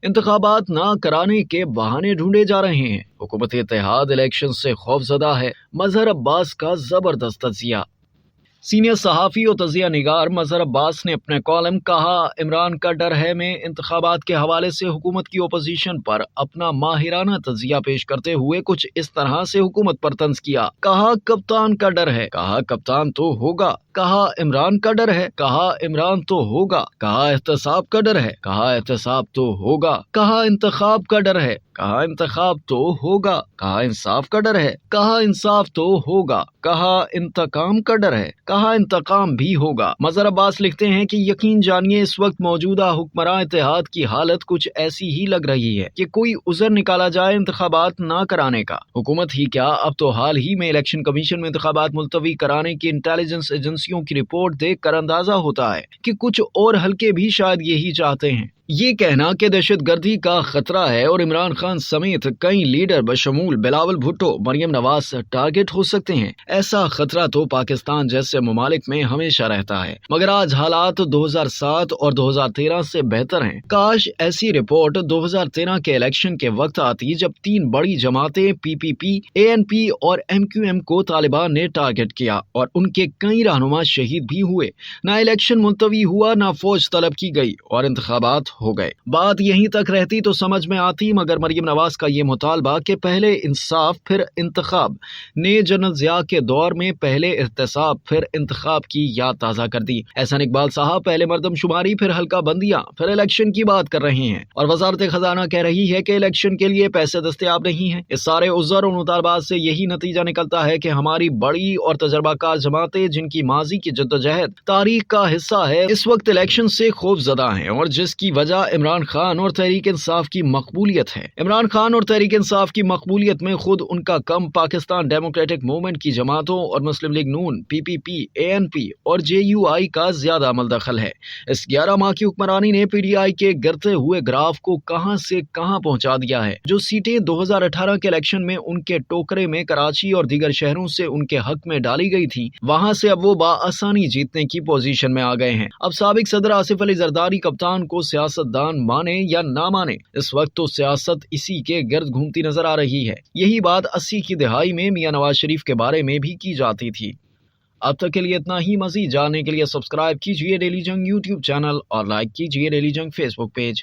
इंतखाबात ना कराने के बहाने ढूंढे जा रहे हैं। हुकूमत इत्तेहाद इलेक्शन से खौफजदा है। मजहर अब्बास का जबरदस्त तजिया। सीनियर सहाफ़ी और तजिया निगार मजहर अब्बास ने अपने कॉलम कहा इमरान का डर है में इंतखाबात के हवाले से हुकूमत की ओपोजिशन पर अपना माहिराना तजिया पेश करते हुए कुछ इस तरह से हुकूमत पर तंज किया। कहा कप्तान का डर है, कहा कप्तान तो होगा, कहा इमरान का डर है, कहा इमरान तो होगा, कहा एहतसाब का डर है, कहा एहतसाब तो होगा, कहा इंतखाब का डर है, कहा इंतखाब तो होगा, कहा इंसाफ का डर है, कहा इंसाफ तो होगा, कहा इंतकाम का डर है, कहा इंतकाम भी होगा। मजहर अब्बास लिखते हैं कि यकीन जानिए इस वक्त मौजूदा हुक्मरान इत्तेहाद की हालत कुछ ऐसी ही लग रही है कि कोई उज़र निकाला जाए इंतखाबात ना कराने का। हुकूमत ही क्या, अब तो हाल ही में इलेक्शन कमीशन में इंतखाबात मुलतवी कराने की इंटेलिजेंस एजेंसियों की रिपोर्ट देख कर अंदाजा होता है कि कुछ और हल्के भी शायद यही चाहते हैं। ये कहना कि दहशतगर्दी का खतरा है और इमरान खान समेत कई लीडर बशमूल बिलावल भुट्टो, मरियम नवाज टारगेट हो सकते हैं, ऐसा खतरा तो पाकिस्तान जैसे ममालिक में हमेशा रहता है। मगर आज हालात 2007 और 2013 से बेहतर हैं। काश ऐसी रिपोर्ट 2013 के इलेक्शन के वक्त आती जब तीन बड़ी जमातें PPP, ANP और MQM को तालिबान ने टारगेट किया और उनके कई रहनुमा शहीद भी हुए। ना इलेक्शन मुलतवी हुआ, ना फौज तलब की गई और इंतखाबात हो गए। बात यहीं तक रहती तो समझ में आती, मगर मरियम नवाज का ये मुतालबा कि पहले इंसाफ फिर इंतखाब ने जनरल ज़िया के दौर में पहले एहतसाब फिर इंतखाब की याद ताज़ा कर दी। एहसान इकबाल साहब पहले मर्दमशुमारी फिर हल्का बंदियां फिर इलेक्शन की बात कर रहे हैं और वजारत खजाना कह रही है कि इलेक्शन के लिए पैसे दस्तयाब नहीं है। इस सारे उज़र और मुतालबात से यही नतीजा निकलता है कि हमारी बड़ी और तजर्बाकार जमातें जिनकी माजी की जद्दोजहद तारीख का हिस्सा है, इस वक्त इलेक्शन से खौफजदा हैं और जिसकी वजह इमरान खान और तहरीक इंसाफ की मकबूलियत है। इमरान खान और तहरीक इंसाफ की मकबूलियत में खुद उनका कम पाकिस्तान डेमोक्रेटिक मूवमेंट की जमातों और मुस्लिम लीग नून, PPP, ANP और JUI का ज्यादा अमल दखल है। इस 11 माह की हुक्मरानी ने PTI के गिरते हुए ग्राफ को कहां से कहां पहुंचा दिया है। जो सीटें 2018 के इलेक्शन में उनके टोकरे में कराची और दीगर शहरों से उनके हक में डाली गई थी, वहां से अब वो बाआसानी जीतने की पोजीशन में आ गए हैं। अब साबिक सदर आसिफ अली जरदारी कप्तान को सियासतदान माने या ना माने, इस वक्त तो सियासत इसी के गिर्द घूमती नजर आ रही है। यही बात 80 की दहाई में मियां नवाज शरीफ के बारे में भी की जाती थी। अब तक के लिए इतना ही। मजीद जानने के लिए सब्सक्राइब कीजिए डेली जंग YouTube चैनल और लाइक कीजिए डेली जंग Facebook पेज।